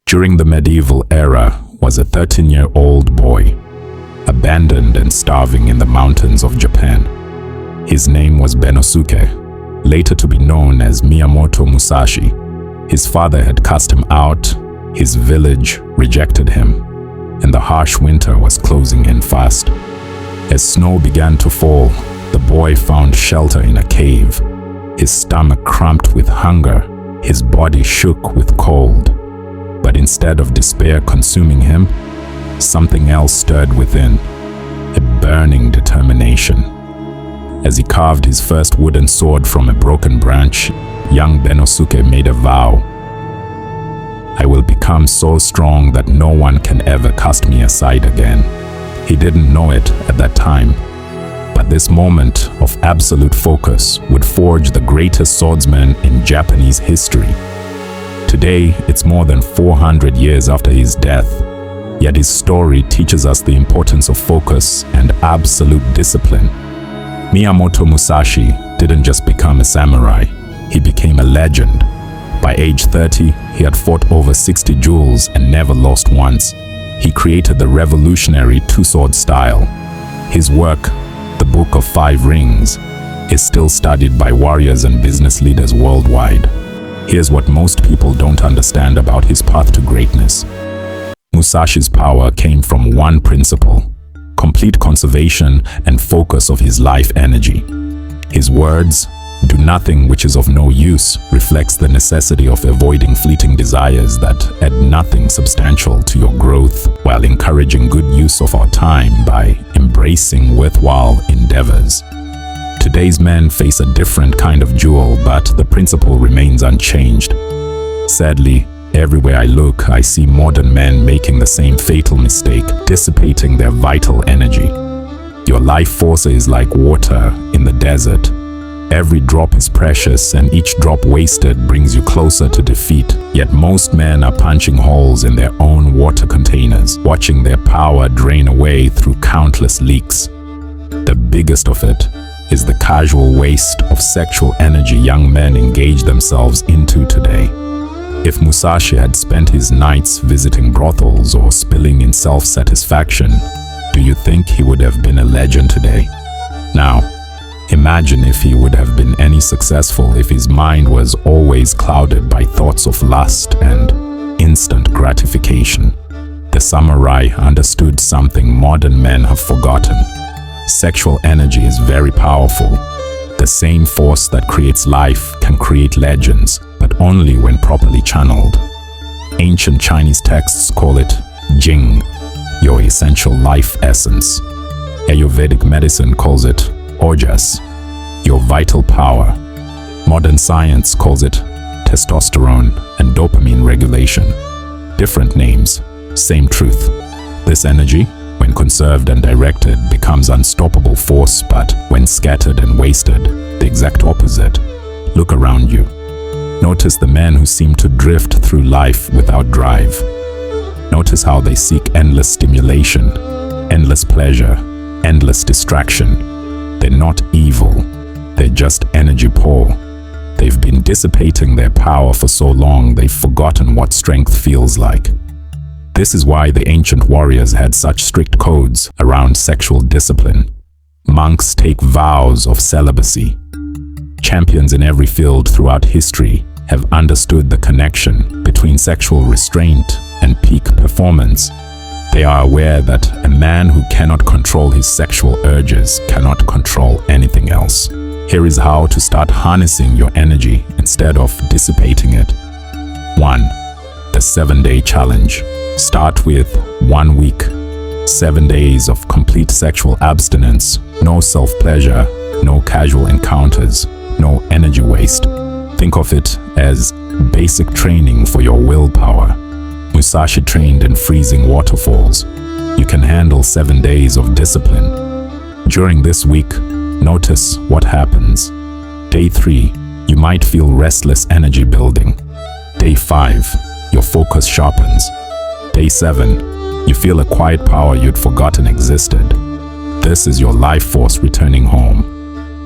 during the medieval era was a 13-year-old boy, abandoned and starving in the mountains of Japan. His name was Benosuke, later to be known as Miyamoto Musashi. His father had cast him out, his village rejected him, and the harsh winter was closing in fast. As snow began to fall, the boy found shelter in a cave. His stomach cramped with hunger, his body shook with cold. But instead of despair consuming him, something else stirred within, a burning determination. As he carved his first wooden sword from a broken branch, young Benosuke made a vow. I will become so strong that no one can ever cast me aside again. He didn't know it at that time, but this moment of absolute focus would forge the greatest swordsman in Japanese history. Today, it's more than 400 years after his death, yet his story teaches us the importance of focus and absolute discipline. Miyamoto Musashi didn't just become a samurai, he became a legend. By age 30, he had fought over 60 duels and never lost once. He created the revolutionary two-sword style. His work, The Book of Five Rings, is still studied by warriors and business leaders worldwide. Here's what most people don't understand about his path to greatness. Musashi's power came from one principle: complete conservation and focus of his life energy. His words, "Do nothing which is of no use," reflects the necessity of avoiding fleeting desires that add nothing substantial to your growth, while encouraging good use of our time by embracing worthwhile endeavors. Today's men face a different kind of duel, but the principle remains unchanged. Sadly, everywhere I look, I see modern men making the same fatal mistake, dissipating their vital energy. Your life force is like water in the desert. Every drop is precious, and each drop wasted brings you closer to defeat. Yet most men are punching holes in their own water containers, watching their power drain away through countless leaks. The biggest of it is the casual waste of sexual energy young men engage themselves into today. If Musashi had spent his nights visiting brothels or spilling in self-satisfaction, do you think he would have been a legend today? Now, imagine if he would have been any successful if his mind was always clouded by thoughts of lust and instant gratification. The samurai understood something modern men have forgotten. Sexual energy is very powerful. The same force that creates life can create legends, but only when properly channeled. Ancient Chinese texts call it Jing, your essential life essence. Ayurvedic medicine calls it Ojas, your vital power. Modern science calls it testosterone and dopamine regulation. Different names, same truth. This energy, when conserved and directed, becomes unstoppable force, but when scattered and wasted, the exact opposite. Look around you. Notice the men who seem to drift through life without drive. Notice how they seek endless stimulation, endless pleasure, endless distraction. They're not evil, they're just energy poor. They've been dissipating their power for so long they've forgotten what strength feels like. This is why the ancient warriors had such strict codes around sexual discipline. Monks take vows of celibacy. Champions in every field throughout history have understood the connection between sexual restraint and peak performance. They are aware that a man who cannot control his sexual urges cannot control anything else. Here is how to start harnessing your energy instead of dissipating it. 1. The 7-day challenge. Start with 1 week. 7 days of complete sexual abstinence. No self-pleasure, no casual encounters, no energy waste. Think of it as basic training for your willpower. Musashi trained in freezing waterfalls. You can handle 7 days of discipline. During this week, notice what happens. Day 3, you might feel restless energy building. Day 5, your focus sharpens. Day 7, you feel a quiet power you'd forgotten existed. This is your life force returning home.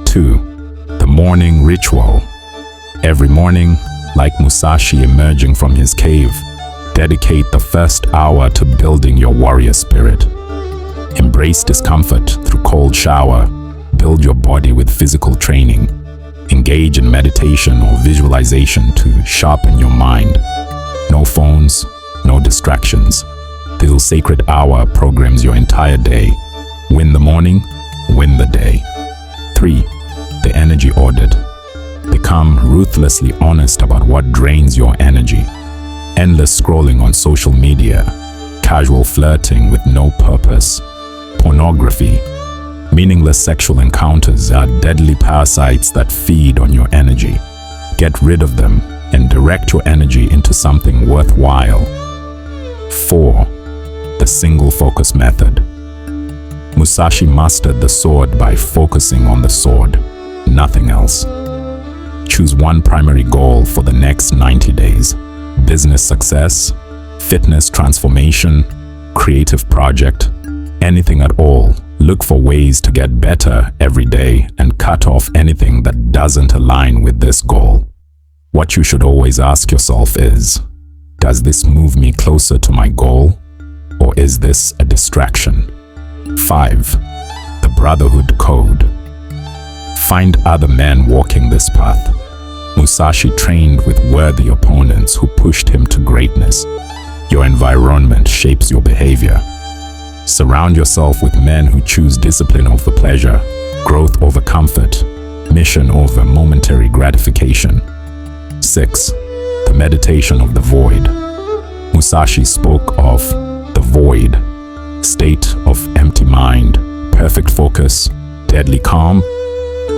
2. The morning ritual. Every morning, like Musashi emerging from his cave, Dedicate the first hour to building your warrior spirit. Embrace discomfort through cold shower. Build your body with physical training. Engage in meditation or visualization to sharpen your mind. No phones, no distractions. This sacred hour programs your entire day. Win the morning, win the day. 3. The energy audit. Become ruthlessly honest about what drains your energy. Endless scrolling on social media, casual flirting with no purpose, pornography, meaningless sexual encounters are deadly parasites that feed on your energy. Get rid of them and direct your energy into something worthwhile. 4. The single focus method. Musashi mastered the sword by focusing on the sword, nothing else. Choose one primary goal for the next 90 days. Business success, fitness transformation, creative project, anything at all. Look for ways to get better every day and cut off anything that doesn't align with this goal. What you should always ask yourself is, does this move me closer to my goal, or is this a distraction? 5. The Brotherhood Code. Find other men walking this path. Musashi trained with worthy opponents who pushed him to greatness. Your environment shapes your behavior. Surround yourself with men who choose discipline over pleasure, growth over comfort, mission over momentary gratification. 6. The meditation of the void. Musashi spoke of the void, state of empty mind, perfect focus, deadly calm.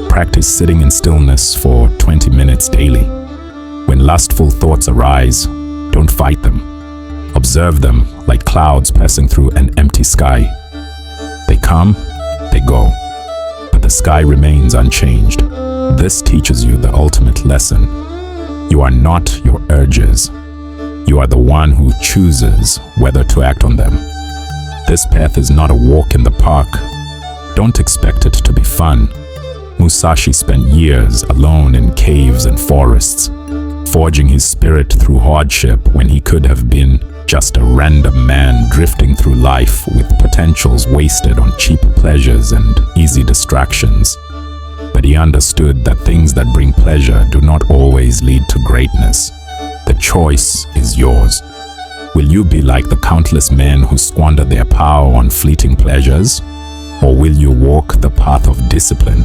Practice sitting in stillness for 20 minutes daily. When lustful thoughts arise, don't fight them. Observe them like clouds passing through an empty sky. They come, they go, but the sky remains unchanged. This teaches you the ultimate lesson. You are not your urges. You are the one who chooses whether to act on them. This path is not a walk in the park. Don't expect it to be fun. Musashi spent years alone in caves and forests, forging his spirit through hardship when he could have been just a random man drifting through life with potentials wasted on cheap pleasures and easy distractions. But he understood that things that bring pleasure do not always lead to greatness. The choice is yours. Will you be like the countless men who squander their power on fleeting pleasures? Or will you walk the path of discipline,